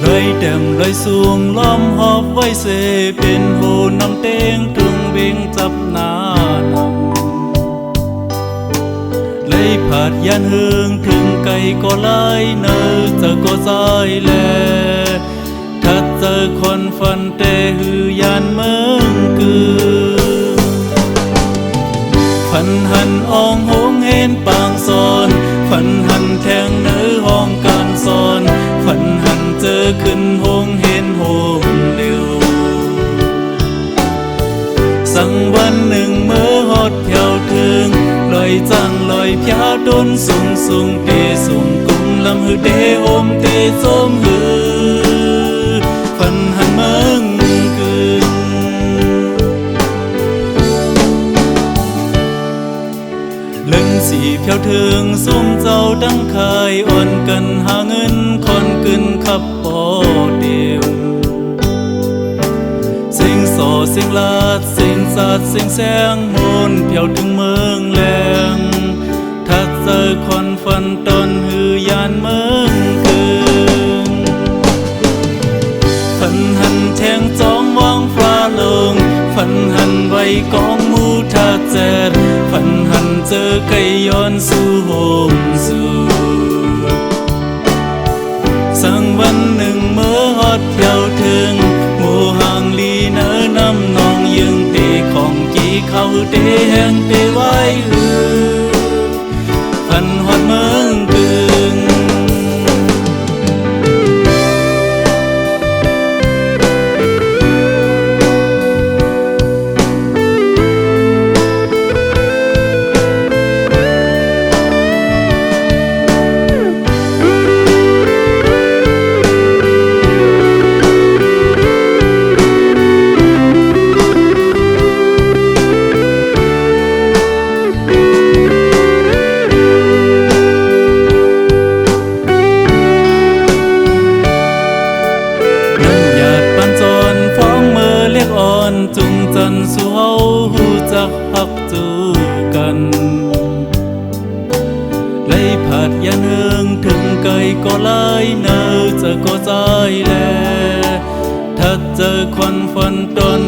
เลยเต็มเลยสูงล้อมหอบไว้เสเป็นโหนำเต้งถึงเบ่งจับหน้านำเลยผาดยันหึงถึงไก่ก็ไล่เนอจะก็ใจแลถ้าเจอคนฟันเตหือยันเมืองกือฝันหันอองหงเห็นปางซอนฝันหันแทงเนื้อห้องการซอนฝันหันเจอขึ้นหงเห็นหงเร็วสังวันหนึ่งเมื่อฮอดแถวถึงลอยจังลอยพยาดนสูงสูงเตสูงกุ้งลำหือเดโอมเตจมหือฝันหันเมืองคืนเล่นสีเพียวถึงส้มเจ้าดังคายอ่อนกันหาเงินคอนกึนขับปอเดียวเสียงสอเสียงลาดเสียงสาดเสียงแสงโหนเพียวถึงเมืองแหลงถ้าเจอคนฟันตอนหือยานเมืองคืนฝันหันแทงจ้องมองฟ้าลงฝันหันไว้กองมูทาเจ็ดฝันหันเจอไก่ย้อนสู่โฮมสู่สังวันหนึ่งเมื่อฮอดเที่ยวถึงหมู่ห่างลีเนอน้ำนองยึงเตของจีเขาเตแห่งเตไว้หือฝันฮอดเมืองกึ่งจุงจันสู่เฮาหูจักฮักจูกันเลยผาดยันเฮืองถึงไกลก็ไล่เนอจะก็ใจแลถ้าเจอควันฟันตอน